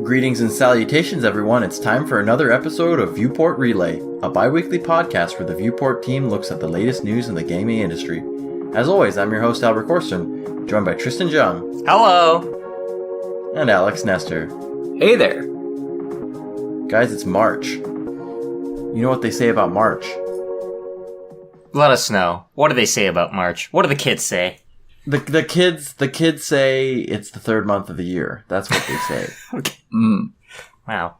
Greetings and salutations, everyone. It's time for another episode of Viewport Relay, a bi-weekly podcast where the Viewport team looks at the latest news in the gaming industry. As always, I'm your host, Albert Korsten, joined by Tristan Jung. Hello! And Alex Nestor. Hey there! Guys, it's March. You know what they say about March? Let us know. What do they say about March? What do the kids say? The kids say it's the third month of the year. That's what they say. Okay. Wow.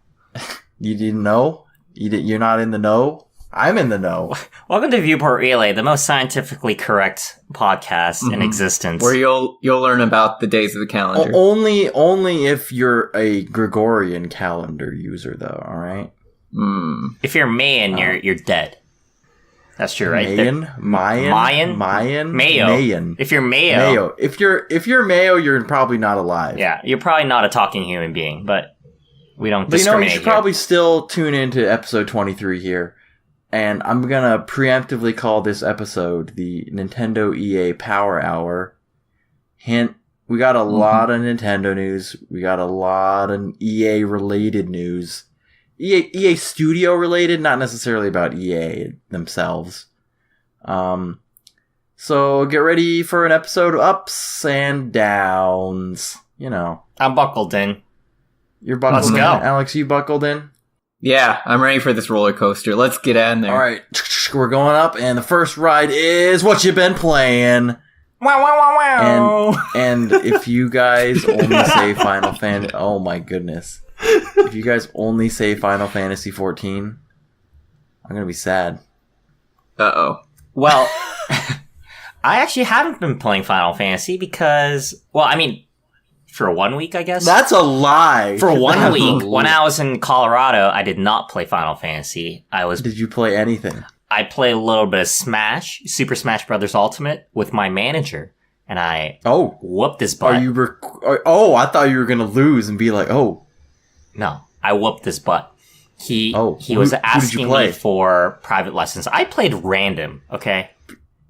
You didn't know? You're not in the know? I'm in the know. Welcome to Viewport Relay, the most scientifically correct podcast in existence. Where you'll learn about the days of the calendar. Only if you're a Gregorian calendar user, though. All right. If you're Mayan, you're dead. That's true, right? Mayan? Mayo. If you're Mayo. If you're Mayo, you're probably not alive. Yeah, you're probably not a talking human being, but we don't discriminate. You should probably still tune into episode 23 here. And I'm gonna preemptively call this episode the Nintendo EA Power Hour. Hint, we got a lot of Nintendo news. We got a lot of EA related news. EA Studio related, not necessarily about EA themselves. So get ready for an episode of ups and downs. You know. I'm buckled in. You're buckled in. Let's go. Alex, you buckled in? Yeah, I'm ready for this roller coaster. Let's get in there. Alright, we're going up, and the first ride is What You Been Playing. Wow, wow, wow, wow. And if you guys only say Final Fantasy... Oh my goodness. If you guys only say Final Fantasy 14, I'm gonna be sad. Uh-oh. Well, I actually haven't been playing Final Fantasy because... Well, I mean, for 1 week, I guess? That's a lie! For 1 week, when I was in Colorado, I did not play Final Fantasy. Did you play anything? I played a little bit of Smash, Super Smash Bros. Ultimate, with my manager. And I whooped his butt. I thought you were gonna lose and be like, oh... No, I whooped his butt. He was asking me for private lessons. I played random, okay?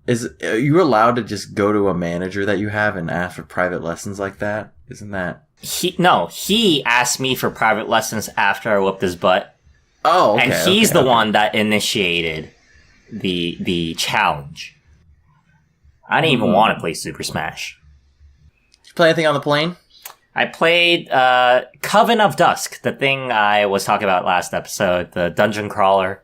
Are you allowed to just go to a manager that you have and ask for private lessons like that? Isn't that... He asked me for private lessons after I whooped his butt. Oh, okay. And he's the one that initiated the challenge. I didn't even want to play Super Smash. Did you play anything on the plane? I played Coven of Dusk, the thing I was talking about last episode, the dungeon crawler.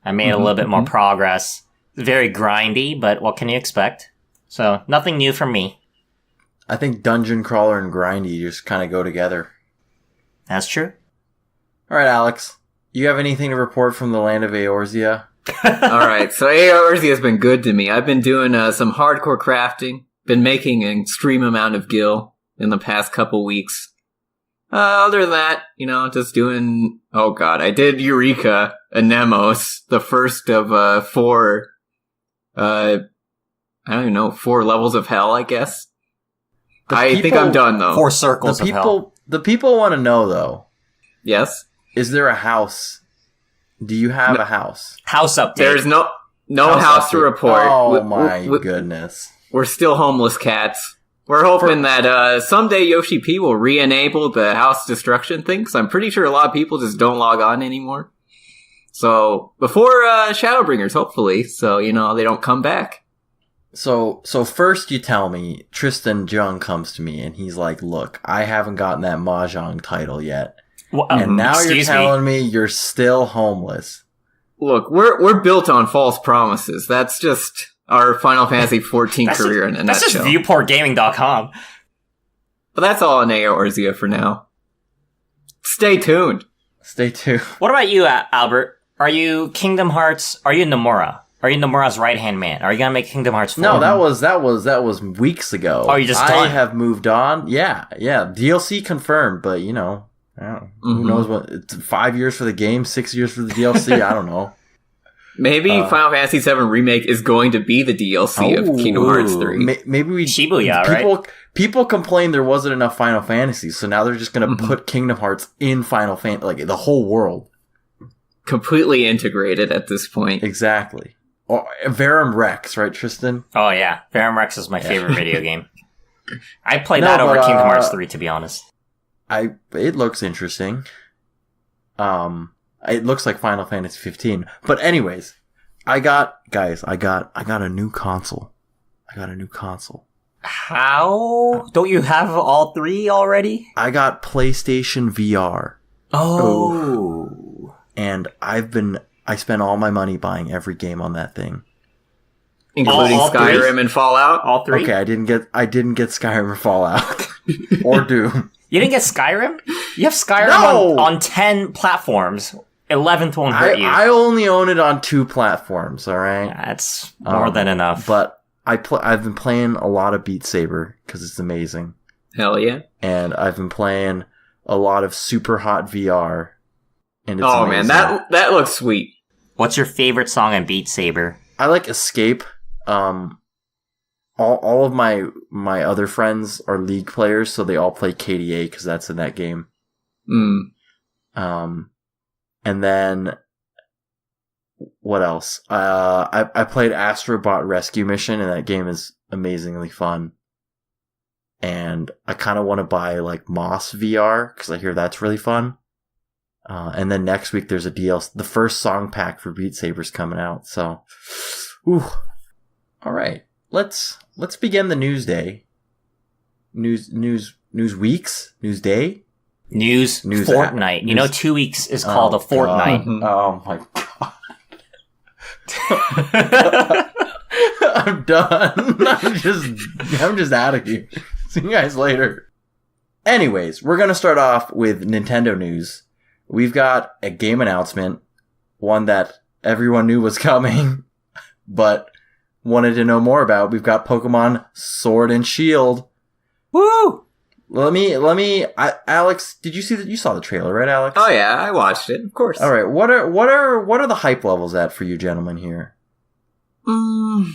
I made a little bit more progress. Very grindy, but what can you expect? So, nothing new from me. I think dungeon crawler and grindy just kind of go together. That's true. Alright, Alex. You have anything to report from the land of Eorzea? Alright, so Eorzea has been good to me. I've been doing some hardcore crafting. Been making an extreme amount of gil in the past couple weeks. Other than that, just doing... Oh god, I did Eureka Anemos, the first of 4... I don't even know, 4 levels of hell, I guess. I think I'm done, though. 4 circles of hell. The people want to know, though. Yes? Is there a house? Do you have a house? House update. There's no house to report. Oh my goodness. We're still homeless cats. We're hoping that someday Yoshi P will re-enable the house destruction thing, because I'm pretty sure a lot of people just don't log on anymore. So, before Shadowbringers, hopefully, so, they don't come back. So first you tell me, Tristan Jung comes to me, and he's like, look, I haven't gotten that Mahjong title yet. Well, and now you're telling me you're still homeless. Look, we're built on false promises. That's just... our Final Fantasy 14 career in a nutshell. That's just ViewportGaming.com. But that's all in Eorzea for now. Stay tuned. Stay tuned. What about you, Albert? Are you Kingdom Hearts? Are you Nomura? Are you Nomura's right-hand man? Are you gonna make Kingdom Hearts 4? No, that was weeks ago. Oh, you just done? I have moved on. Yeah. DLC confirmed, but who knows what? It's 5 years for the game, 6 years for the DLC. I don't know. Maybe Final Fantasy VII Remake is going to be the DLC of Kingdom Hearts 3. Maybe we... Shibuya, right? People complained there wasn't enough Final Fantasy, so now they're just going to put Kingdom Hearts in Final Fantasy, like the whole world. Completely integrated at this point. Exactly. Oh, Verum Rex, right, Tristan? Oh, yeah. Verum Rex is my favorite video game. I played that over Kingdom Hearts 3, to be honest. It looks interesting. It looks like Final Fantasy 15. But anyways, I got a new console. How? Don't you have all three already? I got PlayStation VR. Oh. And I spent all my money buying every game on that thing. Including all Skyrim three? and Fallout? All three? Okay, I didn't get Skyrim or Fallout. Or Doom. You didn't get Skyrim? You have Skyrim No! on 10 platforms. 11th won't hurt you. I only own it on 2 platforms, alright? That's more than enough. But I've been playing a lot of Beat Saber, because it's amazing. Hell yeah. And I've been playing a lot of Super Hot VR. And it's man, amazing. that looks sweet. What's your favorite song in Beat Saber? I like Escape. All of my other friends are League players, so they all play KDA because that's in that game. And then what else? I played Astrobot Rescue Mission, and that game is amazingly fun. And I kind of want to buy like Moss VR because I hear that's really fun. And then next week there's a DLC. The first song pack for Beat Saber's coming out. So, ooh. All right, let's begin the news day. News weeks, news day, News fortnight. You know, 2 weeks is called a fortnight. Oh my god. I'm done. I'm just out of here. See you guys later. Anyways, we're gonna start off with Nintendo news. We've got a game announcement, one that everyone knew was coming, but wanted to know more about. We've got Pokemon Sword and Shield. Woo! Alex, did you see that? You saw the trailer, right, Alex? Oh yeah, I watched it, of course. All right. What are the hype levels at for you gentlemen here? I'm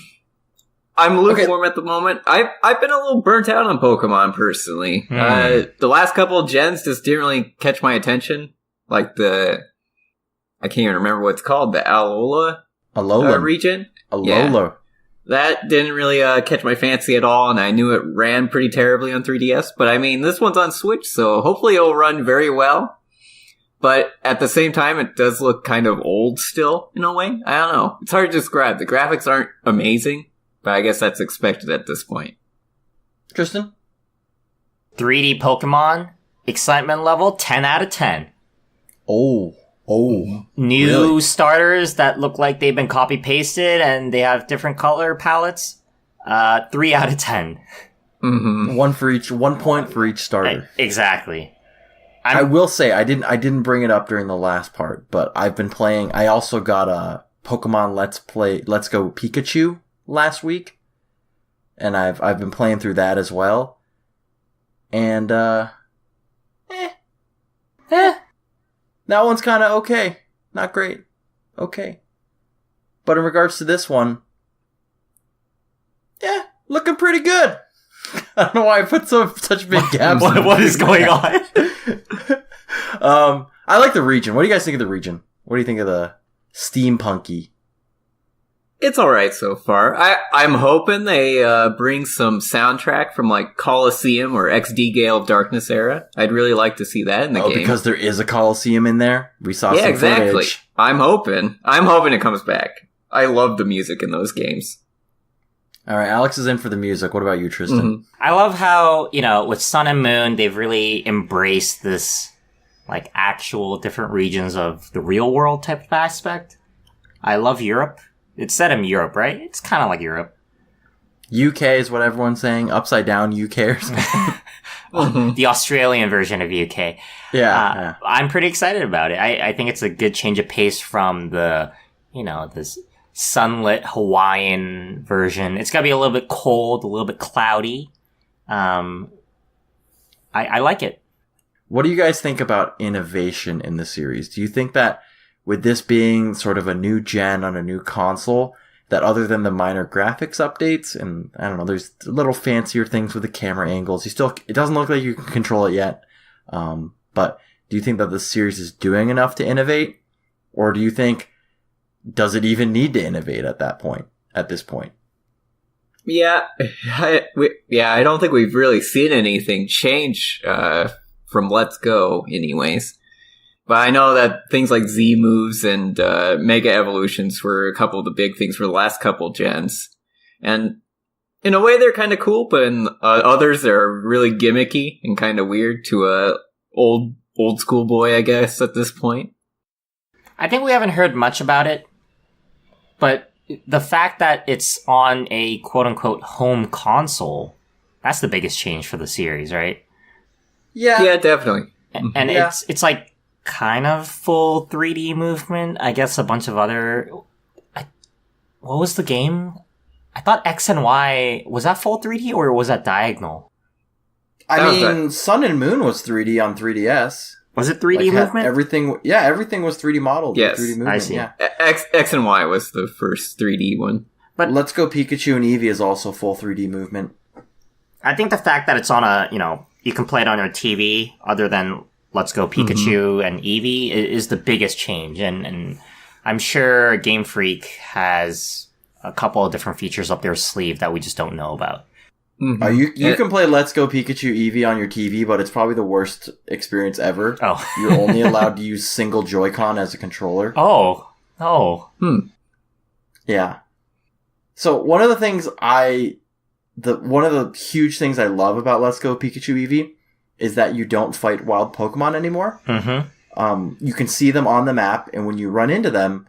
lukewarm at the moment. I've been a little burnt out on Pokemon personally. The last couple of gens just didn't really catch my attention. Like I can't even remember what it's called, the Alola region. Alola. Yeah. That didn't really catch my fancy at all, and I knew it ran pretty terribly on 3DS. But I mean, this one's on Switch, so hopefully it'll run very well. But at the same time, it does look kind of old still, in a way. I don't know. It's hard to describe. The graphics aren't amazing, but I guess that's expected at this point. Tristan? 3D Pokemon, excitement level, 10 out of 10. Oh. New Really? starters that look like they've been copy-pasted and they have different color palettes, 3 out of 10. Mm-hmm. 1 point for each starter. Exactly. I will say, I didn't bring it up during the last part, but I've been playing, I also got a Pokemon Let's Go Pikachu last week, and I've been playing through that as well, and that one's kind of okay, not great, okay, but in regards to this one, yeah, looking pretty good. I don't know why I put such big gaps. What is going on? I like the region. What do you guys think of the region? What do you think of the steampunky? It's alright so far. I'm hoping they bring some soundtrack from like Colosseum or XD Gale of Darkness era. I'd really like to see that in the game. Because there is a Colosseum in there. We saw some exactly. footage. I'm hoping it comes back. I love the music in those games. All right, Alex is in for the music. What about you, Tristan? Mm-hmm. I love how, with Sun and Moon, they've really embraced this, like, actual different regions of the real world type of aspect. I love Europe. It's set in Europe, right? It's kind of like Europe. UK is what everyone's saying. Upside down UK or something. The Australian version of UK. Yeah. I'm pretty excited about it. I think it's a good change of pace from the, this sunlit Hawaiian version. It's gotta be a little bit cold, a little bit cloudy. I like it. What do you guys think about innovation in the series? Do you think that with this being sort of a new gen on a new console, that other than the minor graphics updates, and I don't know, there's little fancier things with the camera angles, it doesn't look like you can control it yet. But do you think that the series is doing enough to innovate? Or do you think, does it even need to innovate at this point? Yeah, I don't think we've really seen anything change from Let's Go, anyways. But I know that things like Z moves and Mega Evolutions were a couple of the big things for the last couple gens. And in a way, they're kind of cool, but in others, they're really gimmicky and kind of weird to a old school boy, I guess, at this point. I think we haven't heard much about it, but the fact that it's on a quote-unquote home console, that's the biggest change for the series, right? Yeah, definitely. And it's like kind of full 3D movement. I guess a bunch of other... what was the game? I thought X and Y... Was that full 3D or was that diagonal? I mean, Sun and Moon was 3D on 3DS. Was it 3D movement? Everything was 3D modeled. Yes, 3D movement, I see. Yeah. X and Y was the first 3D one. But Let's Go Pikachu and Eevee is also full 3D movement. I think the fact that it's on you can play it on your TV other than Let's Go Pikachu and Eevee is the biggest change. And I'm sure Game Freak has a couple of different features up their sleeve that we just don't know about. Mm-hmm. You can play Let's Go Pikachu Eevee on your TV, but it's probably the worst experience ever. Oh. You're only allowed to use single Joy-Con as a controller. Oh. Yeah. So one of the things one of the huge things I love about Let's Go Pikachu Eevee is that you don't fight wild Pokemon anymore. Mm-hmm. You can see them on the map, and when you run into them,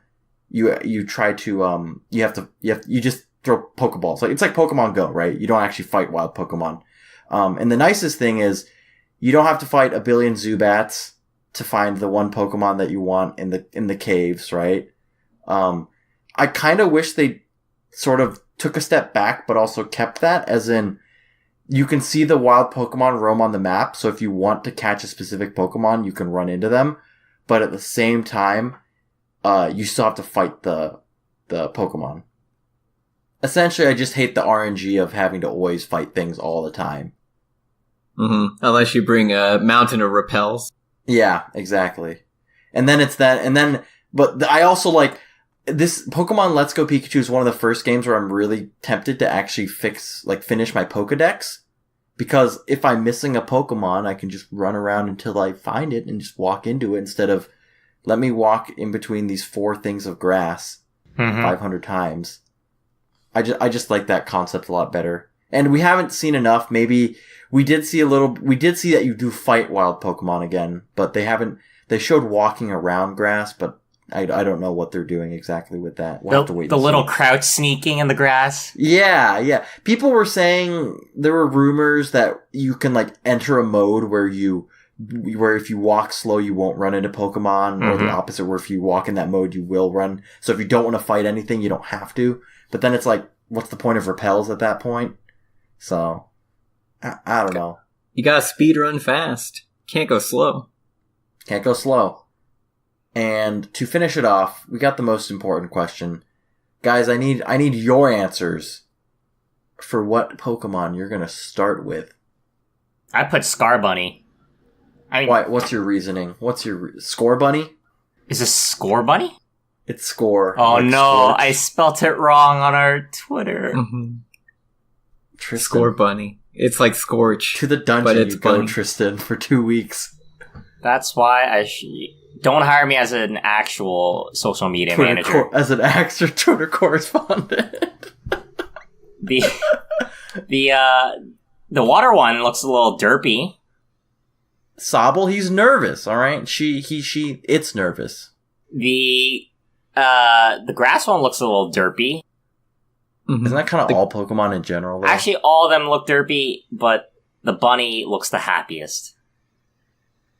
you try to you just throw Pokeballs. It's like Pokemon Go, right? You don't actually fight wild Pokemon. And the nicest thing is you don't have to fight a billion Zubats to find the one Pokemon that you want in the caves, right? I kind of wish they sort of took a step back, but also kept that, as in you can see the wild Pokemon roam on the map. So if you want to catch a specific Pokemon, you can run into them. But at the same time, you still have to fight the Pokemon. Essentially, I just hate the RNG of having to always fight things all the time. Mm-hmm. Unless you bring a mountain of repels. Yeah, exactly. And then it's that, but I also like this Pokemon Let's Go Pikachu is one of the first games where I'm really tempted to actually finish my Pokedex. Because if I'm missing a Pokemon, I can just run around until I find it and just walk into it instead of let me walk in between these 4 things of grass 500 times. I just like that concept a lot better. And we haven't seen enough. Maybe we did see that you do fight wild Pokemon again, but they showed walking around grass, but I don't know what they're doing exactly with that. We'll have to wait. The little crouch sneaking in the grass. Yeah. People were saying there were rumors that you can enter a mode where if you walk slow, you won't run into Pokemon, or the opposite, where if you walk in that mode, you will run. So if you don't want to fight anything, you don't have to. But then it's what's the point of repels at that point? So, I don't know. You gotta speed run fast. Can't go slow. Can't go slow. And to finish it off, we got the most important question. Guys, I need your answers for what Pokemon you're gonna start with. I put Scarbunny. Why? What's your reasoning? What's your Scorbunny? Is this Scorbunny? It's Score. Oh no, Scorch. I spelt it wrong on our Twitter. Mm-hmm. Tristan. Scorbunny. It's like Scorch. To the dungeon but it's you go, bunny. Tristan, for 2 weeks. That's why don't hire me as an actual social media manager. As an extra Twitter correspondent. The water one looks a little derpy. Sobble, he's nervous, alright? It's nervous. The grass one looks a little derpy. Mm-hmm. Isn't that kind of all Pokemon in general, though? Actually, all of them look derpy, but the bunny looks the happiest.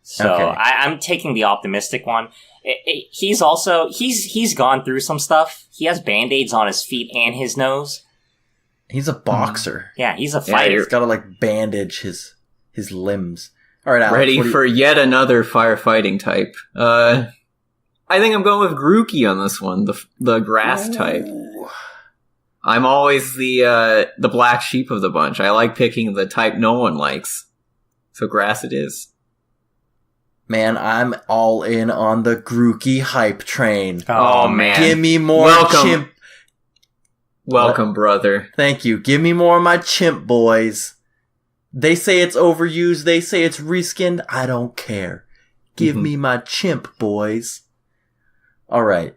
So Okay. I'm taking the optimistic one. He's gone through some stuff. He has band-aids on his feet and his nose. He's a boxer. Yeah, he's a fighter. He's gotta, bandage his limbs. Alright, Alex. Ready for yet another firefighting type. I think I'm going with Grookey on this one, the grass type. I'm always the black sheep of the bunch. I like picking the type no one likes. So grass it is. Man, I'm all in on the Grookey hype train. Oh man. Give me more chimp. Welcome, brother. Thank you. Give me more of my chimp boys. They say it's overused. They say it's reskinned. I don't care. Give me my chimp, boys. All right.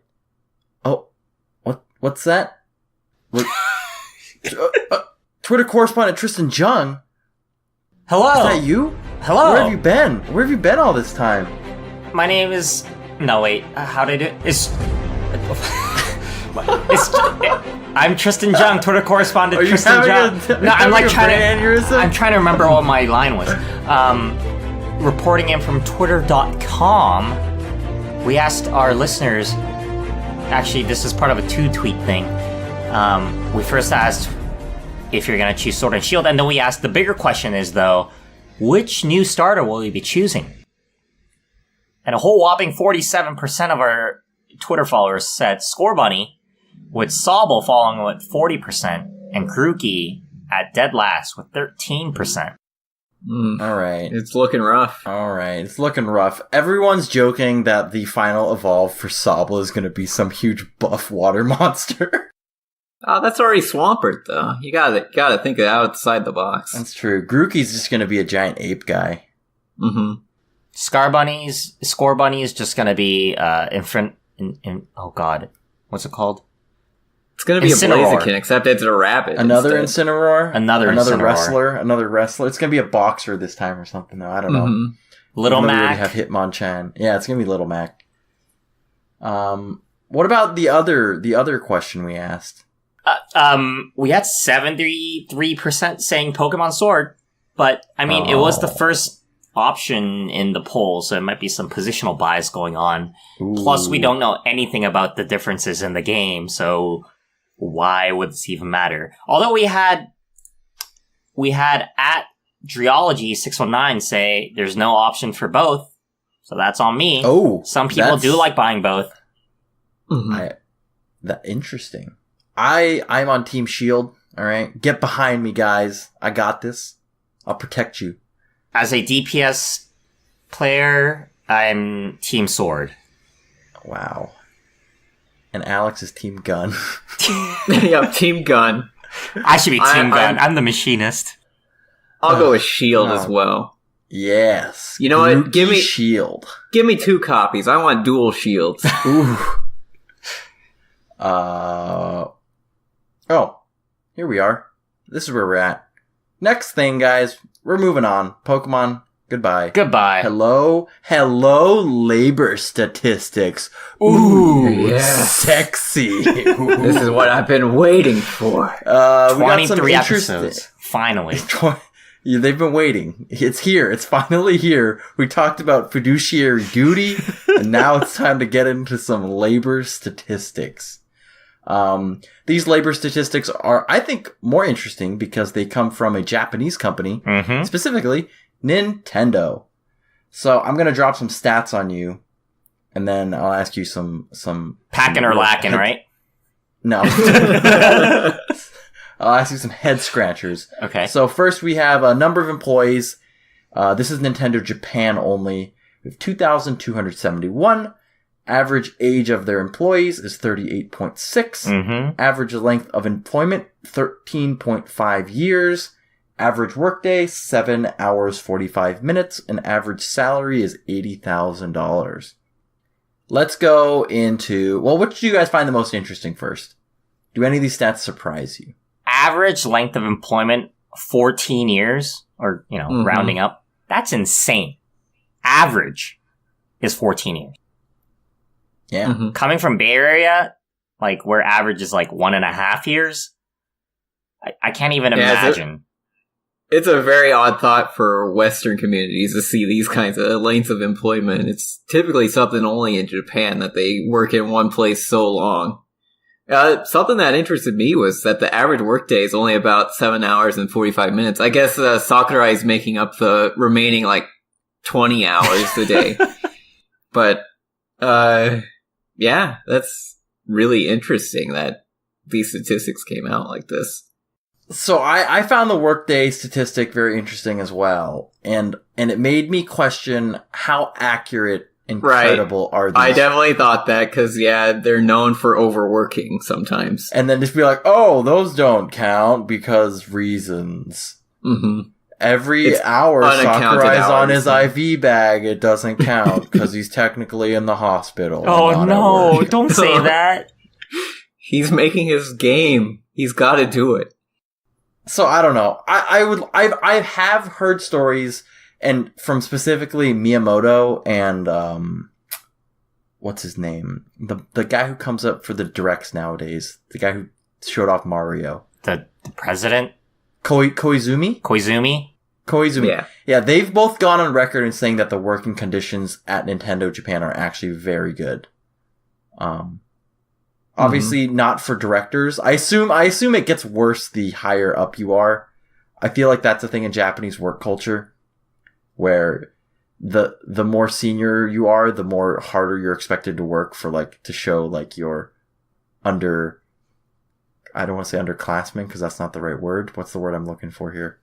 Oh, what's that? What? Twitter correspondent Tristan Jung. Hello. Is that you? Hello. Where have you been? Where have you been all this time? My name is... No, wait. How did it... I'm Tristan Jung, Twitter correspondent Are you Tristan Jung. having a brain aneurysm? I'm trying to remember what my line was. Reporting in from Twitter.com, we asked our listeners... Actually, this is part of a two-tweet thing. We first asked if you're going to choose Sword and Shield, and then we asked the bigger question is, though, which new starter will you be choosing? And a whole whopping 47% of our Twitter followers said Scorbunny, with Sobble following with 40%, and Grookey at dead last with 13%. All right. It's looking rough. All right. It's looking rough. Everyone's joking that the final evolve for Sobble is going to be some huge buff water monster. Oh, that's already Swampert, though. You gotta think it outside the box. That's true. Grookey's just going to be a giant ape guy. Mm-hmm. Scorbunny is just going to be oh god, what's it called? It's gonna be Incineroar. a Blaziken, except it's a rabbit. Another instead. Incineroar? Another Incineroar. Another wrestler. It's going to be a boxer this time or something, though. I don't know. Mhm. Little Even though we Mac. already have Hitmonchan. Yeah, it's going to be Little Mac. What about the other question we asked? We had 73% saying Pokemon Sword, but I mean, it was the first option in the poll, so it might be some positional bias going on. Ooh. Plus, we don't know anything about the differences in the game, so why would this even matter? Although we had at Dreology619 say there's no option for both, so that's on me. Oh, Some people do like buying both. Mhm. Interesting. I'm on Team Shield. All right, get behind me, guys. I got this. I'll protect you. As a DPS player, I'm Team Sword. Wow. And Alex is Team Gun. Yep, Team Gun. I should be Team Gun. I'm- I'm the machinist. I'll go with Shield no. as well. Yes. You know what? Grookey Give me- Shield. Give me 2 copies. I want dual shields. Ooh. Oh, here we are. This is where we're at. Next thing, guys. We're moving on. Pokemon, goodbye. Goodbye. Hello, labor statistics. Ooh, yes. Sexy. This is what I've been waiting for. We got some 23 interesting. episodes. Finally. Yeah, they've been waiting. It's here. It's finally here. We talked about fiduciary duty, and now it's time to get into some labor statistics. These labor statistics are, I think, more interesting because they come from a Japanese company, Mm-hmm. specifically Nintendo. So I'm gonna drop some stats on you, and then I'll ask you some Packing or lacking, right? No. I'll ask you some head scratchers. Okay. So first we have a number of employees. This is Nintendo Japan only. We have 2,271. Average age of their employees is 38.6. Mm-hmm. Average length of employment, 13.5 years. Average workday, 7 hours 45 minutes. And average salary is $80,000. Let's go into... Well, what did you guys find the most interesting first? Do any of these stats surprise you? Average length of employment, 14 years, or, Mhm. rounding up. That's insane. Average is 14 years. Yeah. Mhm. Coming from Bay Area, like, where average is, 1.5 years, I can't even Yeah, imagine. It's a very odd thought for Western communities to see these kinds of lengths of employment. It's typically something only in Japan that they work in one place so long. Something that interested me was that the average workday is only about 7 hours and 45 minutes. I guess Sakurai is making up the remaining 20 hours a day. But yeah, that's really interesting that these statistics came out like this. So I found the workday statistic very interesting as well. And it made me question how accurate and credible are these. I definitely thought that because, yeah, they're known for overworking sometimes. And then just be like, oh, those don't count because reasons. Mm-hmm. Every It's hour unaccounted Sakurai's on hours. his IV bag, it doesn't count because he's technically in the hospital. Oh and not at no! work. Don't say that. He's making his game. He's got to do it. So I don't know. I have heard stories, and from specifically Miyamoto and what's his name, the guy who comes up for the directs nowadays, the guy who showed off Mario, The president, Koizumi. Koizumi. Yeah, they've both gone on record in saying that the working conditions at Nintendo Japan are actually very good. Obviously not for directors. I assume it gets worse the higher up you are. I feel like that's a thing in Japanese work culture, where the more senior you are, the more harder you're expected to work for, like, to show like you're under. I don't want to say underclassmen because that's not the right word. What's the word I'm looking for here?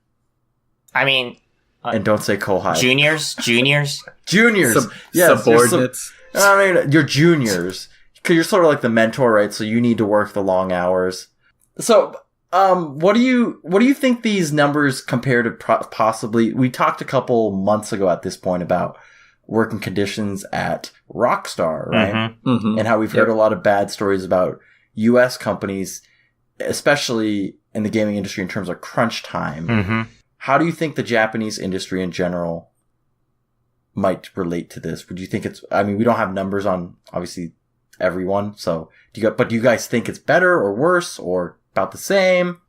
I mean, And don't say kohai. juniors. Juniors. Yes, Subordinates. I mean, you're juniors. Because you're sort of like the mentor, right? So you need to work the long hours. So, what do you think these numbers compare to possibly? We talked a couple months ago at this point about working conditions at Rockstar, right? Mhm. Mm-hmm. And how we've heard a lot of bad stories about U.S. companies, especially in the gaming industry in terms of crunch time. Mhm. How do you think the Japanese industry in general might relate to this? Would you think it's, I mean, we don't have numbers on, obviously, everyone, so do you guys think it's better or worse or about the same?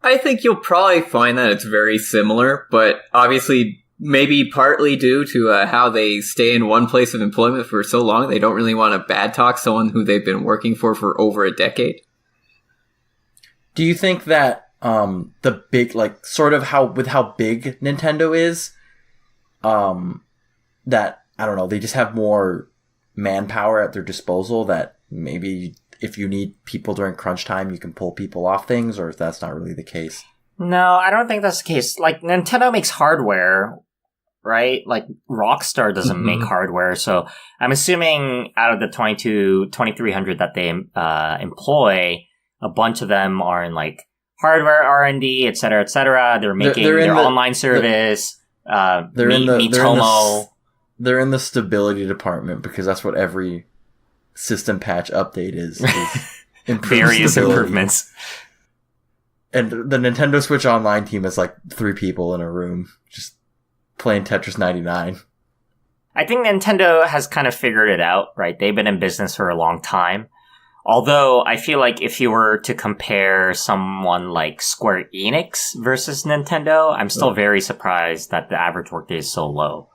I think you'll probably find that it's very similar, but obviously maybe partly due to how they stay in one place of employment for so long, they don't really want to bad talk someone who they've been working for over a decade. Do you think that the big, like, sort of how big Nintendo is, that, I don't know, they just have more manpower at their disposal, that maybe if you need people during crunch time, you can pull people off things, or if that's not really the case? No, I don't think that's the case. Like, Nintendo makes hardware, right? Like, Rockstar doesn't make hardware, so I'm assuming out of the 2,300 that they employ, a bunch of them are in, like, hardware R&D, et cetera, et cetera. They're making their online service, Miitomo. They're in the stability department because that's what every system patch update is Various stability. improvements. And the Nintendo Switch Online team is like 3 people in a room just playing Tetris 99. I think Nintendo has kind of figured it out, right? They've been in business for a long time. Although I feel like if you were to compare someone like Square Enix versus Nintendo, I'm still very surprised that the average workday is so low.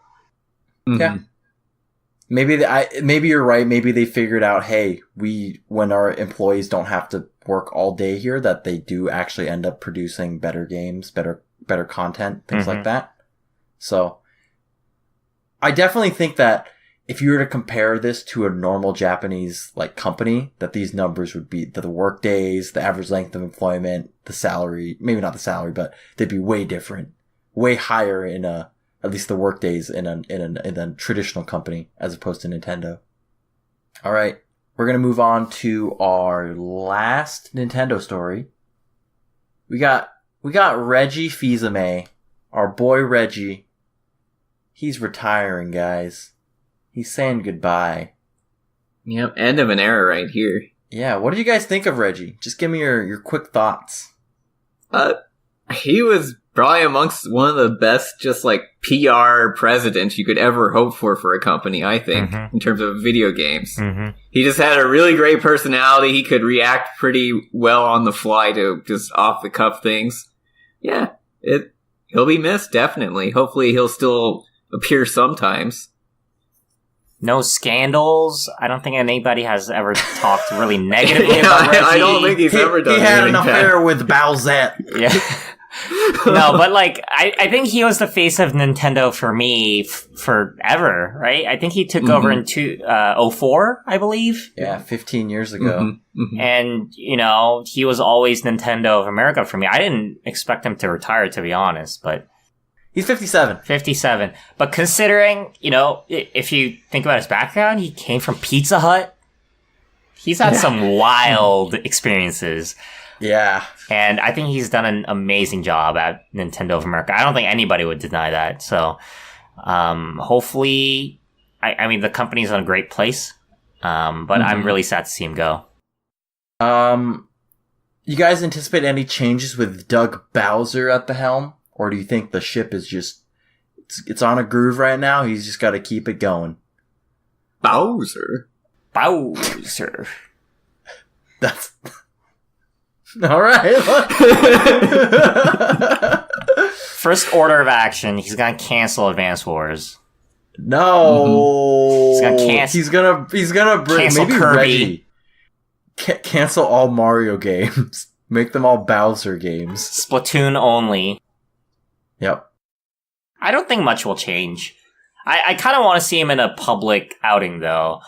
Yeah. Maybe you're right. Maybe they figured out, hey, when our employees don't have to work all day here, that they do actually end up producing better games, better content, things like that. So I definitely think that if you were to compare this to a normal Japanese like company, that these numbers would be the work days, the average length of employment, the salary, maybe not the salary, but they'd be way different, way higher in at least the work days in a traditional company as opposed to Nintendo. All right. We're going to move on to our last Nintendo story. We got Reggie Fils-Aimé, our boy Reggie. He's retiring, guys. He's saying goodbye. Yep, end of an era right here. Yeah, what did you guys think of Reggie? Just give me your quick thoughts. He was probably amongst one of the best, just like PR presidents you could ever hope for a company, I think, in terms of video games. He just had a really great personality. He could react pretty well on the fly to just off the cuff things. Yeah, he'll be missed, definitely. Hopefully he'll still appear sometimes. No scandals. I don't think anybody has ever talked really negatively about Reggie. I don't think he's ever done He had anything an bad. affair with Bowsette. Yeah. No, but like, I think he was the face of Nintendo for me forever, right? I think he took over in 2004, I believe. Yeah, 15 years ago. And, you know, he was always Nintendo of America for me. I didn't expect him to retire, to be honest, but... He's 57. 57. But considering, you know, if you think about his background, he came from Pizza Hut. He's had some wild experiences. Yeah. And I think he's done an amazing job at Nintendo of America. I don't think anybody would deny that. So, hopefully, I mean, the company's in a great place. But I'm really sad to see him go. You guys anticipate any changes with Doug Bowser at the helm? Or do you think the ship is just, it's on a groove right now? He's just got to keep it going. Bowser. That's... All right. First order of action, he's gonna cancel Advance Wars. No. He's gonna He's gonna bring cancel maybe Kirby. Reggie. Cancel all Mario games. Make them all Bowser games. Splatoon only. Yep. I don't think much will change. I kind of want to see him in a public outing, though.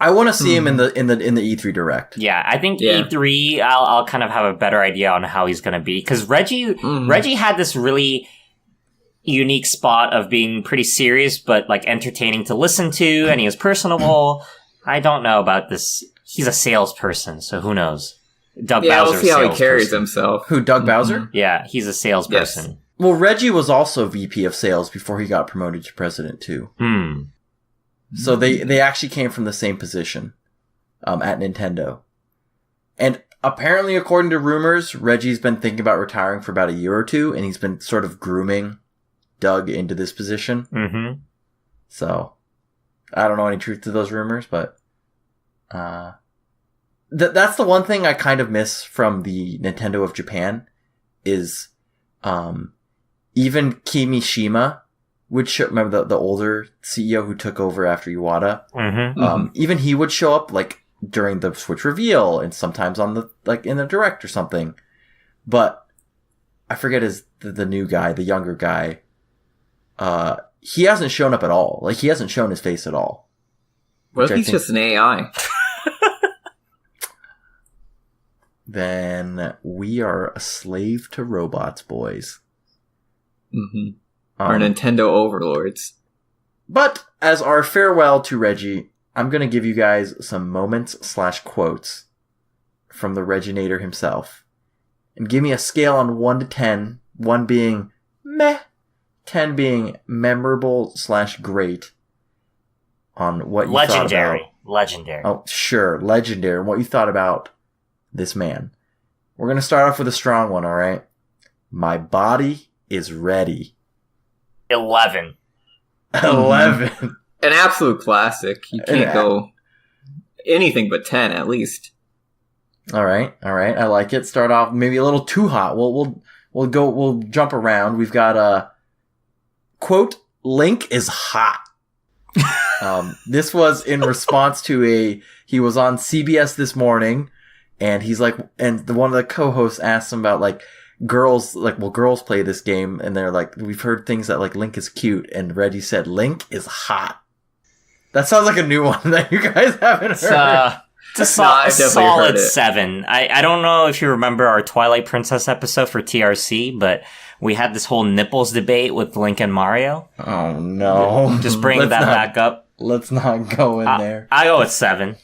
I want to see him in the E3 Direct. Yeah, I think E3. I'll kind of have a better idea on how he's going to be, because Reggie had this really unique spot of being pretty serious but like entertaining to listen to, and he was personable. I don't know about this. He's a salesperson, so who knows? Doug Bowser. We'll see how he carries himself. Who, Doug Bowser? Yeah, he's a salesperson. Yes. Well, Reggie was also VP of Sales before he got promoted to president too. So they actually came from the same position at Nintendo. And apparently, according to rumors, Reggie's been thinking about retiring for about a year or two, and he's been sort of grooming Doug into this position. Mm-hmm. So, I don't know any truth to those rumors, but that's the one thing I kind of miss from the Nintendo of Japan is even Kimishima, which remember the older CEO who took over after Iwata. Even he would show up like during the Switch reveal and sometimes on the like in the Direct or something. But I forget the new guy, the younger guy. He hasn't shown up at all. Like he hasn't shown his face at all. What if he's just an AI? Then we are a slave to robots, boys. Our Nintendo overlords. But as our farewell to Reggie, I'm going to give you guys some moments/quotes from the Reginator himself. And give me a scale on 1 to 10, 1 being meh, 10 being memorable/great on what you thought about. Legendary. Oh, sure, legendary. What you thought about this man. We're going to start off with a strong one, all right? My body is ready. 11. 11. An absolute classic. You can't go anything but 10 at least. All right. I like it. Start off maybe a little too hot. We'll jump around. We've got a quote, Link is hot. This was in response to he was on CBS this morning and he's like, and one of the co-hosts asked him about like, girls, like, will girls play this game? And they're like, we've heard things that like Link is cute, and Reggie said Link is hot. That sounds like a new one that you guys haven't heard. It's a solid 7. I don't know if you remember our Twilight Princess episode for TRC, but we had this whole nipples debate with Link and Mario. Oh no. Just bring that back up. Let's not go in there. I go with 7.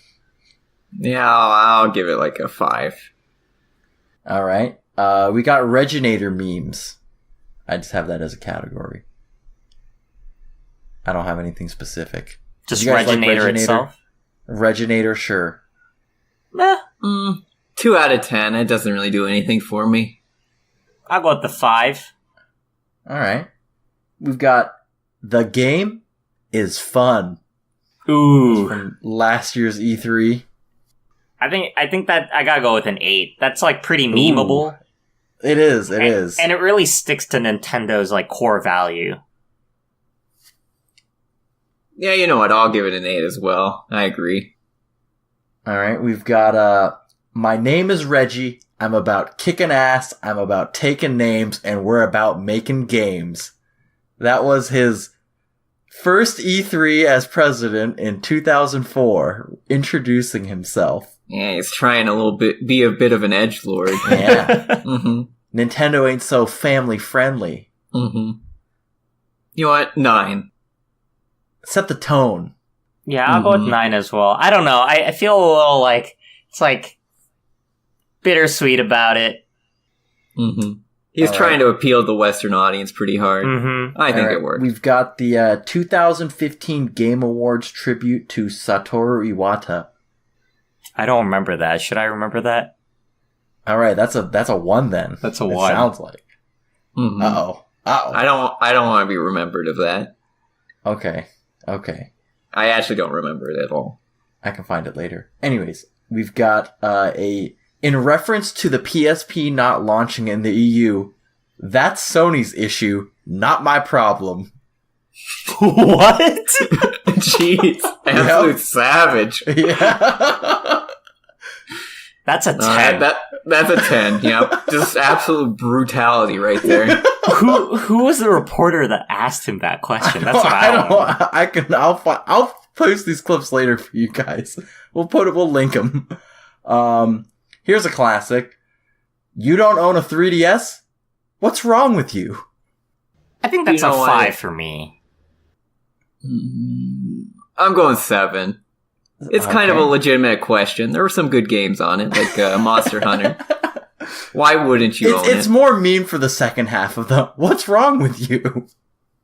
Yeah, I'll give it like a 5. All right. We got Reginator memes. I just have that as a category. I don't have anything specific. Just Reginator itself? Reginator, sure. Meh. 2 out of 10. It doesn't really do anything for me. I'll go with the 5. All right. We've got The Game is Fun. Ooh. From last year's E3. I think that I gotta go with an 8. That's like pretty memeable. It is. And it really sticks to Nintendo's like core value. Yeah, you know what? I'll give it an 8 as well. I agree. All right. We've got My Name is Reggie. I'm about kicking ass. I'm about taking names, and we're about making games. That was his first E3 as president in 2004, introducing himself. Yeah, he's trying be a bit of an edgelord. Yeah. Nintendo ain't so family friendly. You know what? 9. Set the tone. Yeah, I'll go with 9 as well. I don't know. I feel a little like It's like bittersweet about it. Mm-hmm. He's All trying right. to appeal to the Western audience pretty hard. Mm-hmm. I think All right, it worked. We've got the 2015 Game Awards tribute to Satoru Iwata. I don't remember that. Should I remember that? All right, that's a one then. That's a It one. sounds like. Mhm. Uh-oh. I don't want to be remembered of that. Okay. I actually don't remember it at all. I can find it later. Anyways, we've got in reference to the PSP not launching in the EU, that's Sony's issue, not my problem. What? Jeez, absolute savage. Yeah. That's a 10. That's a 10. Yep, just absolute brutality right there. Who was the reporter that asked him that question? That's what I don't know. I'll post these clips later for you guys. We'll link them. Here's a classic. You don't own a 3DS? What's wrong with you? I think that's You know a what? 5 for me. I'm going 7. It's kind of a Okay. legitimate question. There were some good games on it, like Monster Hunter. Why wouldn't you own It's it? more mean for the second half of the what's wrong with you?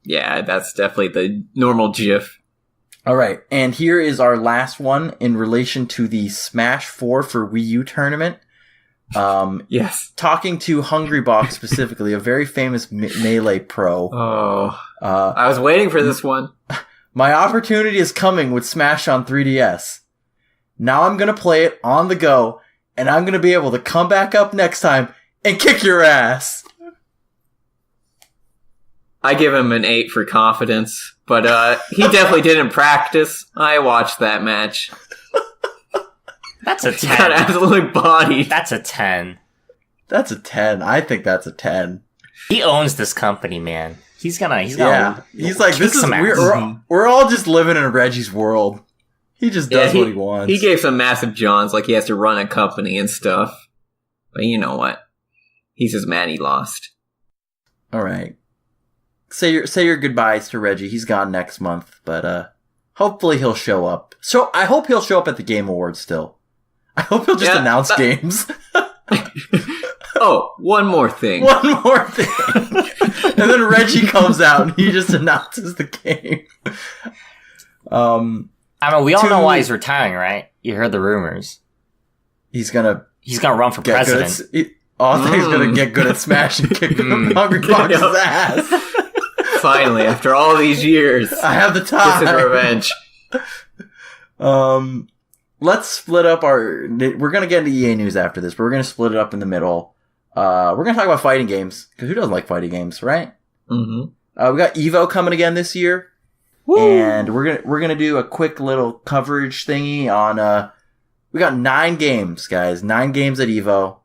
Yeah, that's definitely the normal GIF. All right, and here is our last one in relation to the Smash 4 for Wii U tournament. Yes. Talking to Hungrybox specifically, a very famous Melee pro. Oh, Uh, I was waiting for this one. my opportunity is coming with Smash on 3DS. Now I'm gonna play it on the go, and I'm gonna be able to come back up next time and kick your ass. I give him an 8 for confidence, but he definitely didn't practice. I watched that match. That's a He got 10. absolutely bodied. That's a 10. That's a 10. I think that's a 10. He owns this company, man. He's gonna Yeah, he's like, kick this is some ass. we're all just living in Reggie's world. He just does what he wants. He gave some massive Johns, like he has to run a company and stuff. But you know what? He's just mad he lost. All right. Say your goodbyes to Reggie. He's gone next month, but hopefully he'll show up. So I hope he'll show up at the Game Awards still. I hope he'll just Yeah, announce games. Oh, one more thing. One more thing. And then Reggie comes out and he just announces the game. I mean, we all To- know why he's retiring, right? You heard the rumors. He's gonna He's gonna run for get good president. at... I thought he was gonna get good at Smash and kick Hungry Box's Yep. ass. Finally, after all these years, I have the this time. is revenge. Let's split up our... We're going to get into EA news after this, but we're going to split it up in the middle. We're going to talk about fighting games, because who doesn't like fighting games, right? Mm-hmm. We got EVO coming again this year, and we're gonna do a quick little coverage thingy on... we got 9 games, guys. 9 games at EVO.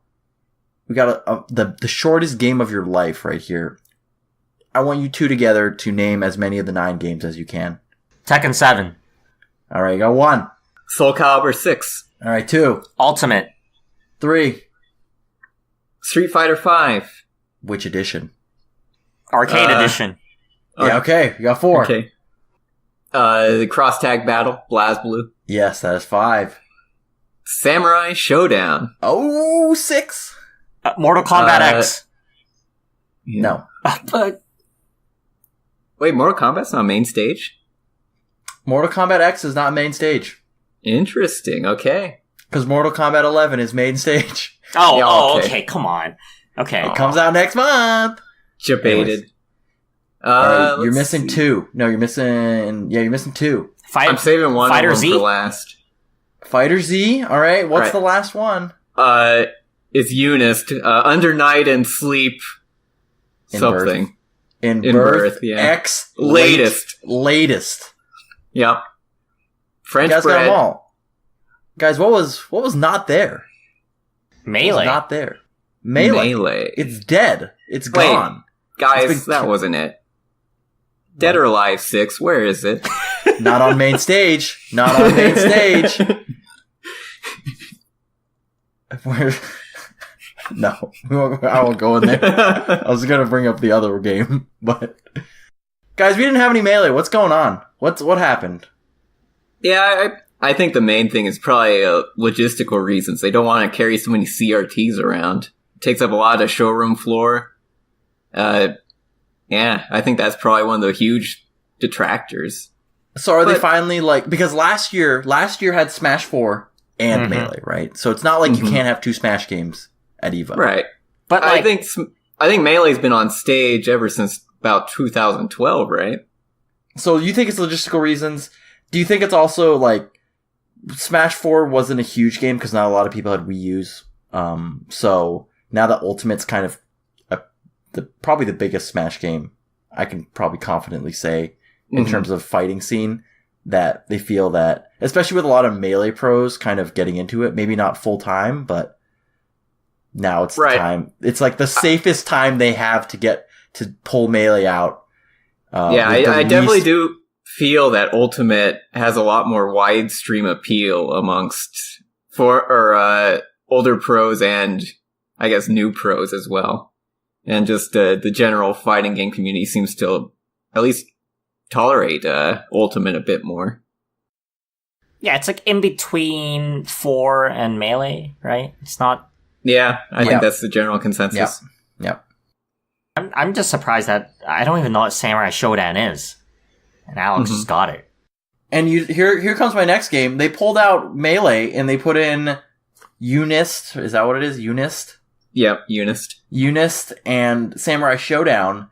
We got the shortest game of your life right here. I want you two together to name as many of the 9 games as you can. Tekken 7. All right, you got 1. Soul Calibur 6. All right, 2. Ultimate. 3. Street Fighter 5. Which edition? Arcade Edition. Yeah, okay. You got 4. Okay. The Cross Tag Battle, BlazBlue. Yes, that is 5. Samurai Showdown. Oh, 6. Mortal Kombat Uh, X. No. But Wait, Mortal Kombat's not main stage? Mortal Kombat X is not main stage. Interesting, okay. Because Mortal Kombat 11 is main stage. oh, okay. okay. Come on. Okay. It comes out next month. Debated. Alright, you're let's missing see. 2. No, you're missing 2. I'm saving one Fighter of them Z? for last. Fighter Z. All right. What's Right. the last one? It's Eunice. Under Night and Sleep. In Something. In In Birth, Birth, yeah. X Latest. Latest. Yep. You French guys got bread. them all. Guys, what was not there? What was Melee. not there. Melee. It's dead. It's Wait. gone. Guys, It's been that wasn't it. Dead or Alive 6, where is it? Not on main stage. Not on main stage. Where? No, I won't go in there. I was gonna bring up the other game, but guys, we didn't have any Melee. What's going on? What happened? Yeah, I think the main thing is probably logistical reasons. They don't want to carry so many CRTs around. It takes up a lot of showroom floor. Yeah, I think that's probably one of the huge detractors. So are they finally like, because last year had Smash 4 and Melee, right? So it's not like you can't have two Smash games at EVO. Right. But like, I think Melee's been on stage ever since about 2012, right? So you think it's logistical reasons? Do you think it's also like Smash 4 wasn't a huge game because not a lot of people had Wii U's? So now that Ultimate's kind of probably the biggest Smash game, I can probably confidently say in terms of fighting scene, that they feel that, especially with a lot of Melee pros kind of getting into it, maybe not full time, but now it's the time. It's like the safest time they have to pull Melee out. I definitely do feel that Ultimate has a lot more wide stream appeal amongst older pros and I guess new pros as well. And just the general fighting game community seems to at least tolerate Ultimate a bit more. Yeah, it's like in between 4 and Melee, right? It's not... Yeah, I think that's the general consensus. Yep. I'm just surprised that I don't even know what Samurai Shodown is. And Alex just got it. And here comes my next game. They pulled out Melee and they put in Unist. Is that what it is? Unist? Yep, Unist. Unist and Samurai Shodown.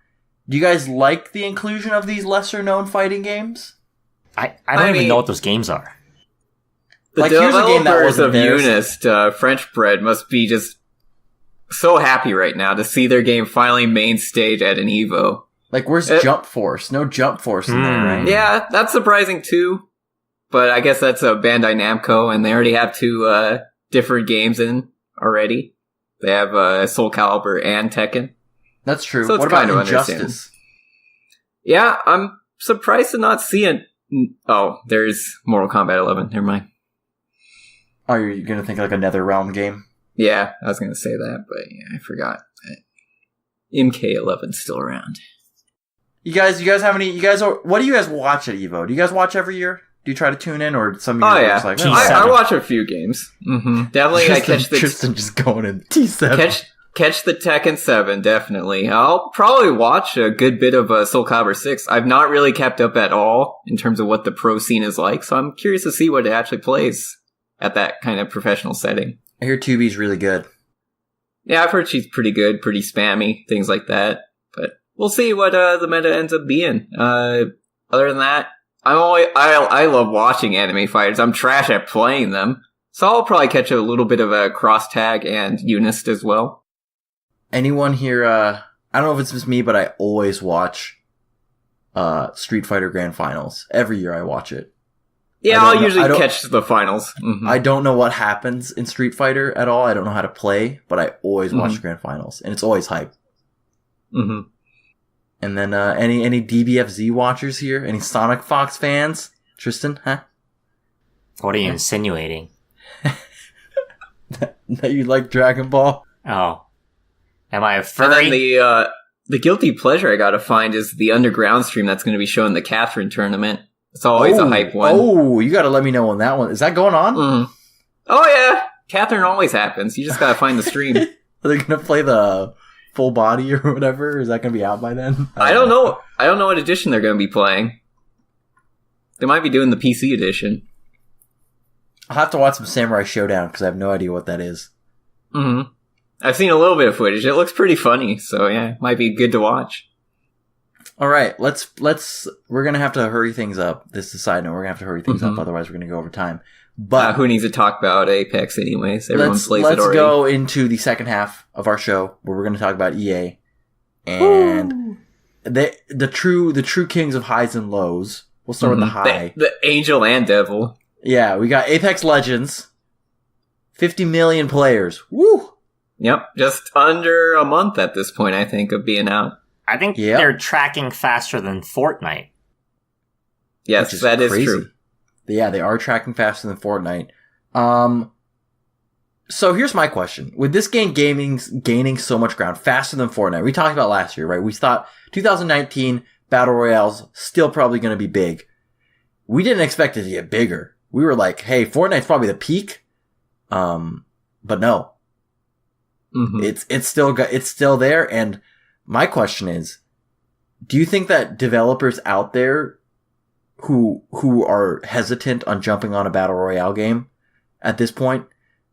Do you guys like the inclusion of these lesser-known fighting games? I don't even know what those games are. The here's a game that developers wasn't of theirs. Unist, French Bread, must be just so happy right now to see their game finally main stage at an EVO. Like, where's Jump Force? No Jump Force in there, right? Yeah, that's surprising too. But I guess that's a Bandai Namco, and they already have 2 different games in already. They have Soul Calibur and Tekken. That's true. So it's what about kind of Injustice? Yeah, I'm surprised to not see it. Oh, there's Mortal Kombat 11. Never mind. Oh, you're going to think like a NetherRealm game? Yeah, I was going to say that, but yeah, I forgot that MK11's still around. You guys have any? What do you guys watch at EVO? Do you guys watch every year? Do you try to tune in, or some of you are just like, I watch a few games. Definitely, I catch the Tristan just going in T7. Catch the Tekken 7, definitely. I'll probably watch a good bit of Soul Calibur 6. I've not really kept up at all in terms of what the pro scene is like, so I'm curious to see what it actually plays at that kind of professional setting. I hear 2B's really good. Yeah, I've heard she's pretty good, pretty spammy, things like that. But we'll see what the meta ends up being. Other than that, I love watching anime fighters. I'm trash at playing them. So I'll probably catch a little bit of a cross tag and Unist as well. Anyone here, I don't know if it's just me, but I always watch Street Fighter Grand Finals. Every year I watch it. Yeah, I'll usually catch the finals. I don't know what happens in Street Fighter at all. I don't know how to play, but I always watch the Grand Finals, and it's always hype. And then any DBFZ watchers here? Any Sonic Fox fans? Tristan, huh? What are you insinuating? That you like Dragon Ball? Oh. Am I a furry? And then the guilty pleasure I gotta find is the underground stream that's going to be showing the Catherine tournament. It's always a hype one. Oh, you gotta let me know on that one. Is that going on? Oh yeah, Catherine always happens. You just gotta find the stream. Are they gonna play the full body or whatever? Is that gonna be out by then? I don't know. I don't know what edition they're gonna be playing. They might be doing the PC edition. I'll have to watch some Samurai Shodown because I have no idea what that is. I've seen a little bit of footage. It looks pretty funny, so yeah, it might be good to watch. All right, we're gonna have to hurry things up. This is a side note. We're gonna have to hurry things up, otherwise we're gonna go over time. But who needs to talk about Apex anyways? Everyone plays it let's already. go into the second half of our show where we're gonna talk about EA and the true kings of highs and lows. We'll start with the high. The angel and devil. Yeah, we got Apex Legends. 50 million players. Woo! Yep, just under a month at this point, I think, of being out. I think they're tracking faster than Fortnite. Yes, that is true. Yeah, they are tracking faster than Fortnite. So here's my question. With this game gaining so much ground faster than Fortnite, we talked about last year, right? We thought 2019 Battle Royale's still probably going to be big. We didn't expect it to get bigger. we were like, hey, Fortnite's probably the peak. But no. Mhm. It's still there. And my question is, do you think that developers out there who are hesitant on jumping on a battle royale game at this point,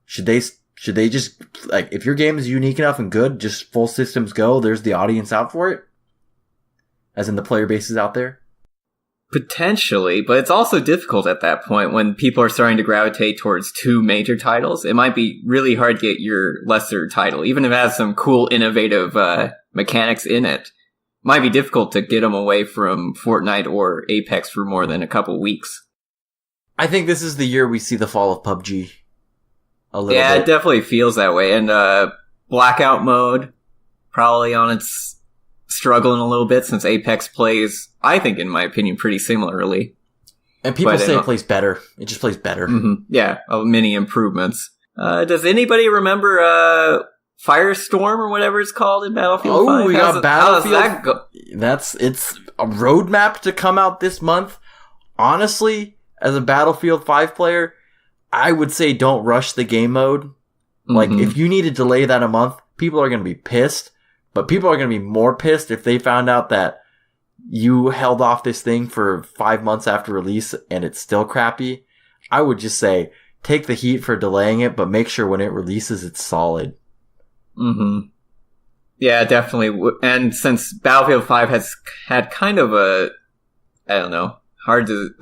should they just, like, if your game is unique enough and good, just full systems go, there's the audience out for it? As in the player base is out there? Potentially, but it's also difficult at that point when people are starting to gravitate towards two major titles. It might be really hard to get your lesser title, even if it has some cool, innovative mechanics in it. Might be difficult to get them away from Fortnite or Apex for more than a couple weeks. I think this is the year we see the fall of PUBG. A little Yeah, bit. it definitely feels that way. And Blackout mode, probably on its struggling a little bit since Apex plays, I think, in my opinion, pretty similarly. And people But, say it plays better. It just plays better. Yeah, many improvements. Does anybody remember Firestorm or whatever it's called in Battlefield 5? Oh, we got Battlefield. How does that go? It's a roadmap to come out this month. Honestly, as a Battlefield 5 player, I would say don't rush the game mode. Like, if you need to delay that a month, people are going to be pissed. But people are going to be more pissed if they found out that you held off this thing for 5 months after release and it's still crappy. I would just say, take the heat for delaying it, but make sure when it releases, it's solid. Yeah, definitely. And since Battlefield 5 has had kind of a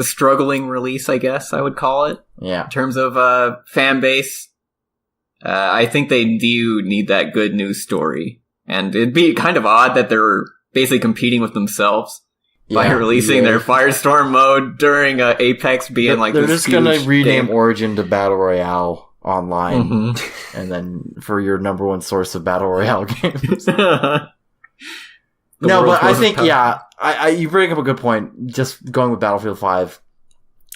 struggling release, I guess I would call it, Yeah. in terms of fan base, I think they do need that good news story. And it'd be kind of odd that they're basically competing with themselves by releasing their Firestorm mode during Apex being they're this just going to huge rename game. Origin to Battle Royale online. And then for your number one source of Battle Royale games. No, but I think, you bring up a good point. Just going with Battlefield 5.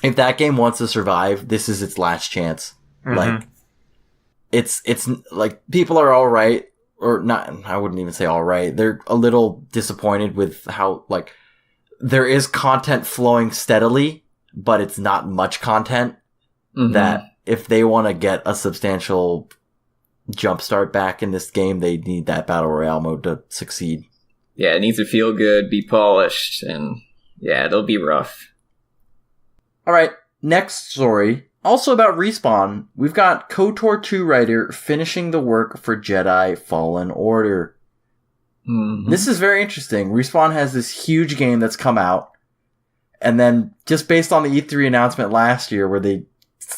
If that game wants to survive, this is its last chance. Like, it's like, people are alright, or not, I wouldn't even say alright. They're a little disappointed with how, like, there is content flowing steadily, but it's not much content that if they want to get a substantial jumpstart back in this game, they need that Battle Royale mode to succeed. Yeah, it needs to feel good, be polished, and yeah, it'll be rough. Alright, next story. Also about Respawn, we've got KOTOR 2 writer finishing the work for Jedi Fallen Order. This is very interesting. Respawn has this huge game that's come out, and then just based on the E3 announcement last year where they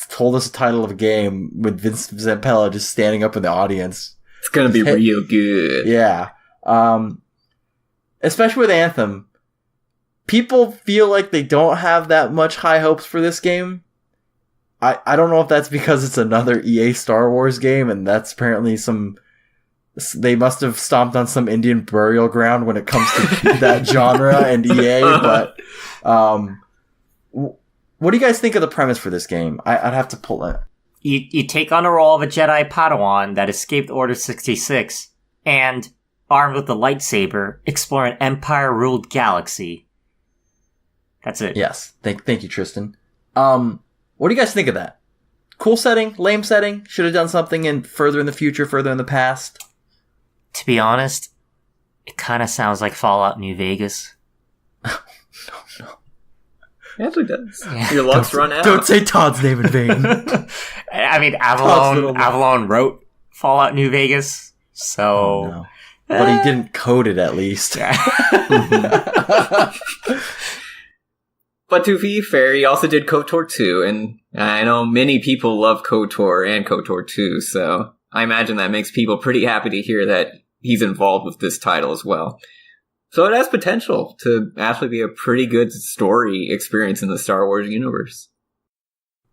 told us the title of a game with Vince Zampella just standing up in the audience. It's gonna be real good. Yeah. Especially with Anthem, people feel like they don't have that much high hopes for this game. I don't know if that's because it's another EA Star Wars game, and that's apparently they must have stomped on some Indian burial ground when it comes to that genre and EA, but, what do you guys think of the premise for this game? I'd have to pull it. You take on the role of a Jedi Padawan that escaped Order 66, and, armed with a lightsaber, explore an Empire-ruled galaxy. That's it. Yes. Thank you, Tristan. What do you guys think of that? Cool setting? Lame setting? Should have done something further in the future, further in the past? To be honest, it kind of sounds like Fallout New Vegas. No. It actually does. Yeah. Your luck's run out. Don't say Todd's name in vain. I mean, Avalon wrote Fallout New Vegas, so... Oh, no. But he didn't code it, at least. But to be fair, he also did KOTOR 2, and I know many people love KOTOR and KOTOR 2, so I imagine that makes people pretty happy to hear that he's involved with this title as well. So it has potential to actually be a pretty good story experience in the Star Wars universe.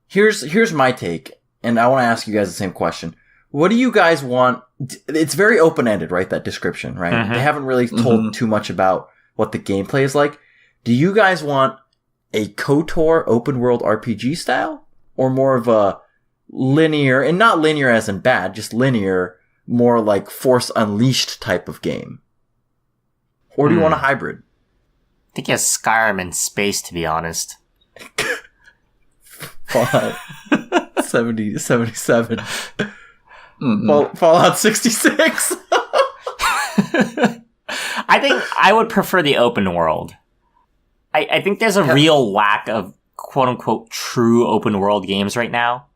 Here's my take, and I want to ask you guys the same question. What do you guys want? It's very open-ended, right? That description, right? They haven't really told too much about what the gameplay is like. Do you guys want a KOTOR open world RPG style, or more of a linear, and not linear as in bad, just linear, more like Force Unleashed type of game? Or do you want a hybrid? I think he has Skyrim in space, to be honest. Fallout 77. Mm-mm. Fallout 66. I think I would prefer the open world. I think there's a real lack of quote-unquote true open world games right now.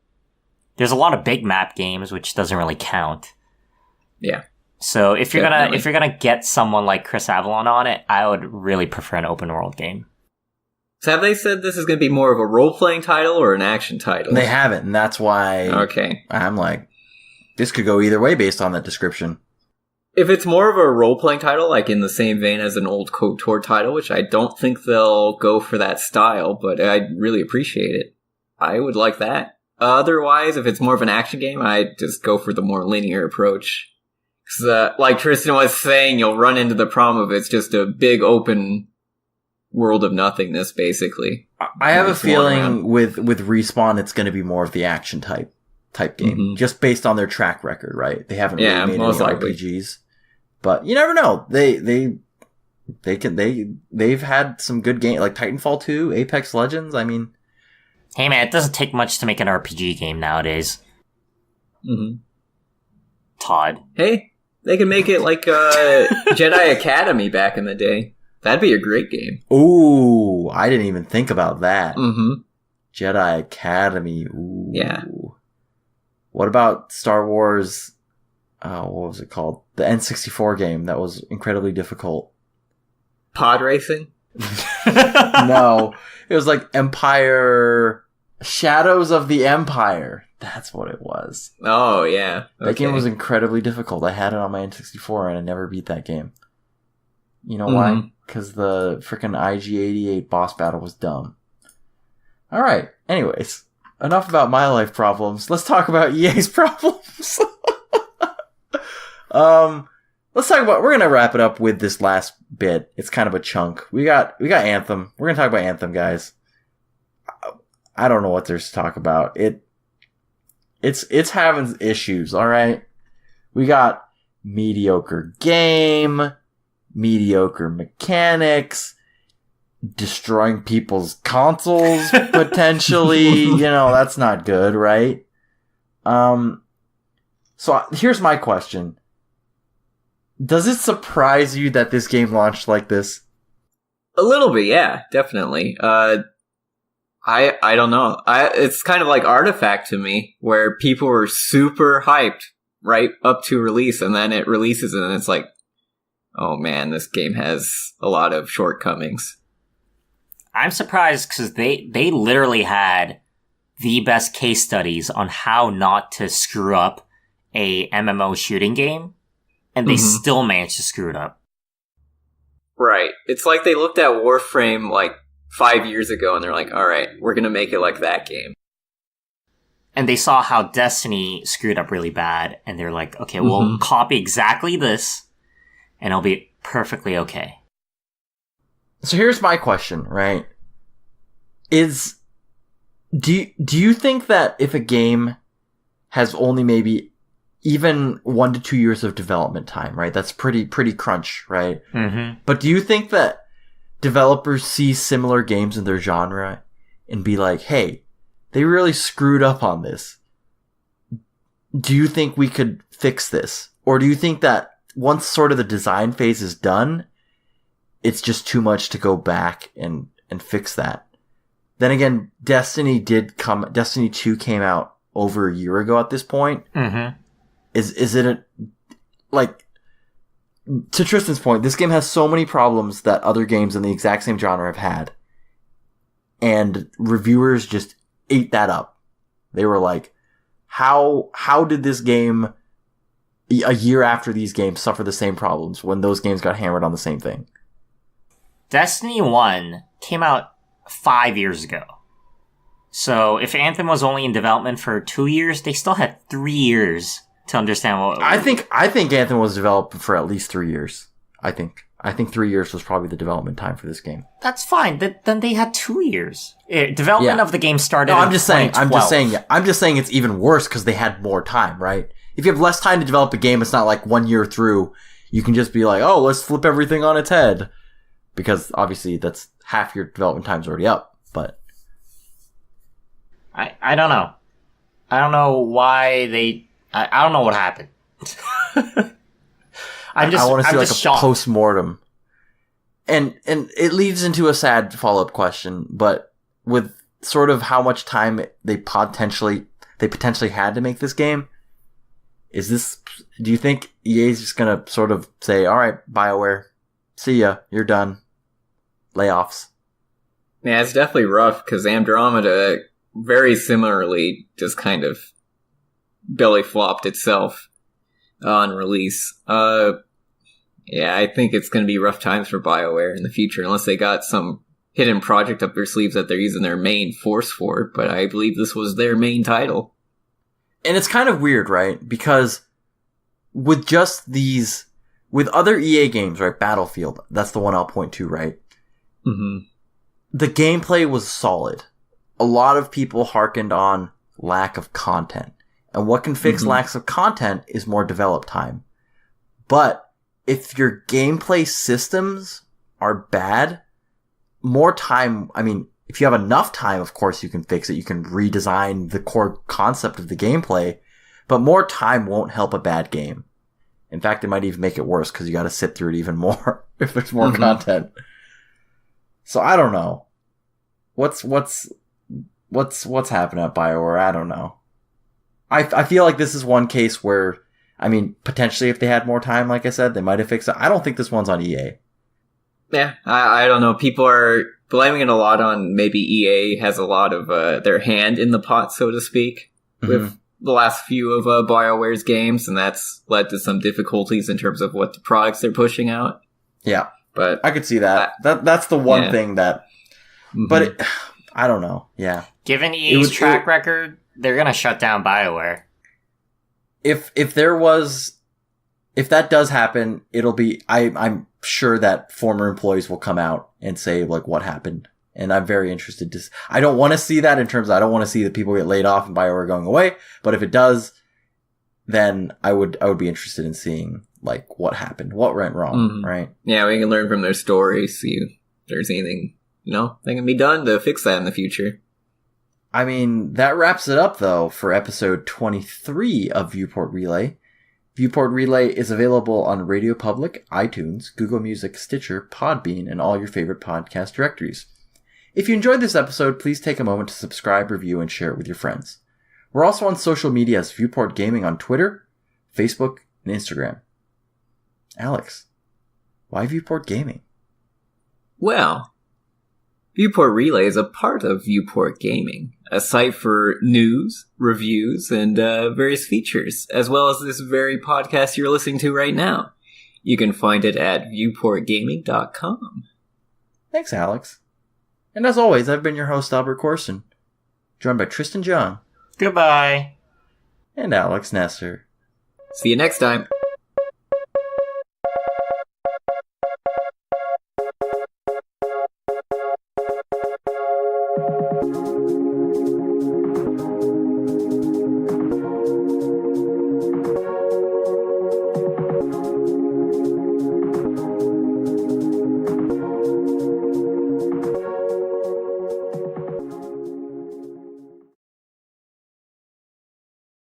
There's a lot of big map games, which doesn't really count. Yeah. So if you're Definitely. gonna get someone like Chris Avalon on it, I would really prefer an open world game. So have they said this is going to be more of a role-playing title or an action title? They haven't, and that's why Okay. I'm like, this could go either way based on that description. If it's more of a role-playing title, like in the same vein as an old KOTOR title, which I don't think they'll go for that style, but I'd really appreciate it. I would like that. Otherwise, if it's more of an action game, I'd just go for the more linear approach. 'Cause, like Tristan was saying, you'll run into the problem of it's just a big open world of nothingness, basically. I have a Just walk feeling around. with Respawn, it's going to be more of the action type game, Mhm. just based on their track record, right? They haven't Yeah, really made most any likely. RPGs, but you never know. They've had some good games like Titanfall 2, Apex Legends. I mean, Hey man, it doesn't take much to make an RPG game nowadays. Mhm. Todd. Hey, they can make it like Jedi Academy back in the day. That'd be a great game. ooh, I didn't even think about that. Mm-hmm. Jedi Academy. Ooh. Yeah. What about Star Wars? What was it called? The N64 game that was incredibly difficult. Pod racing? No, it was like Empire Shadows of the Empire. That's what it was. Oh, yeah. That game was incredibly difficult. I had it on my N64 and I never beat that game. You know why? Because the freaking IG-88 boss battle was dumb. Alright, anyways. Enough about my life problems. Let's talk about EA's problems. Let's talk about, we're gonna wrap it up with this last bit. It's kind of a chunk. We got Anthem. We're gonna talk about Anthem, guys. I don't know what there's to talk about. It's having issues, alright? We got mediocre game, mediocre mechanics, destroying people's consoles, potentially. You know, that's not good, right? So here's my question. Does it surprise you that this game launched like this? A little bit, yeah, definitely. I don't know. It's kind of like Artifact to me, where people were super hyped right up to release, and then it releases and it's like, oh man, this game has a lot of shortcomings. I'm surprised because they literally had the best case studies on how not to screw up a MMO shooting game, and they still managed to screw it up. Right. It's like they looked at Warframe like 5 years ago and they're like, alright, we're gonna make it like that game. And they saw how Destiny screwed up really bad, and they're like, okay, we'll copy exactly this, and it'll be perfectly okay. So here's my question, right? Do you think that if a game has only maybe even 1 to 2 years of development time, right? That's pretty crunch, right? Mm-hmm. But do you think that developers see similar games in their genre and be like, hey, they really screwed up on this. Do you think we could fix this? Or do you think that once sort of the design phase is done, it's just too much to go back and fix that? Then again, Destiny 2 came out over a year ago at this point. Mm-hmm. Is it like, to Tristan's point, this game has so many problems that other games in the exact same genre have had. And reviewers just ate that up. They were like, how did this game, a year after these games, suffer the same problems when those games got hammered on the same thing? Destiny 1 came out 5 years ago. So if Anthem was only in development for 2 years, they still had 3 years to understand what... I think Anthem was developed for at least 3 years. I think 3 years was probably the development time for this game. That's fine. Then they had 2 years. Development of the game started No, in I'm just saying it's it's even worse because they had more time, right? If you have less time to develop a game, it's not like 1 year through. You can just be like, oh, let's flip everything on its head. Because obviously that's half your development time's already up, but... I don't know. I don't know why they. I don't know what happened. I want to see like a shocked. post-mortem. And it leads into a sad follow-up question, but with sort of how much time they potentially had to make this game, do you think EA's just gonna sort of say, all right, BioWare, see ya, you're done, layoffs? Yeah, it's definitely rough because Andromeda very similarly just kind of belly flopped itself on release. Yeah, I think it's going to be rough times for BioWare in the future unless they got some hidden project up their sleeves that they're using their main force for, but I believe this was their main title. And it's kind of weird, right? Because with other EA games, right? Battlefield, that's the one I'll point to, right? Mm-hmm. The gameplay was solid. A lot of people hearkened on lack of content. And what can fix lacks of content is more develop time. But if your gameplay systems are bad, more time, I mean, if you have enough time, of course you can fix it. You can redesign the core concept of the gameplay, but more time won't help a bad game. In fact, it might even make it worse because you got to sit through it even more if there's more content. So I don't know. What's happening at BioWare? I don't know. I feel like this is one case where, I mean, potentially if they had more time, like I said, they might have fixed it. I don't think this one's on EA. Yeah, I don't know. People are blaming it a lot on maybe EA has a lot of their hand in the pot, so to speak, with the last few of BioWare's games, and that's led to some difficulties in terms of what the products they're pushing out. Yeah, but I could see that. That's the one thing that... But I don't know. Yeah. Given EA's track record, they're going to shut down BioWare. If that does happen, it'll be... I'm sure that former employees will come out and say, like, what happened. And I'm very interested to... I don't want to see that in terms of... I don't want to see that people get laid off and BioWare going away. But if it does, then I would be interested in seeing, like, what happened. What went wrong, right? Yeah, we can learn from their stories, see if there's anything, that can be done to fix that in the future. I mean, that wraps it up, though, for episode 23 of Viewport Relay. Viewport Relay is available on Radio Public, iTunes, Google Music, Stitcher, Podbean, and all your favorite podcast directories. If you enjoyed this episode, please take a moment to subscribe, review, and share it with your friends. We're also on social media as Viewport Gaming on Twitter, Facebook, and Instagram. Alex, why Viewport Gaming? Well, Viewport Relay is a part of Viewport Gaming, a site for news, reviews, and various features, as well as this very podcast you're listening to right now. You can find it at viewportgaming.com. Thanks, Alex. And as always, I've been your host, Albert Corson, joined by Tristan Jung. Goodbye. And Alex Nesser. See you next time.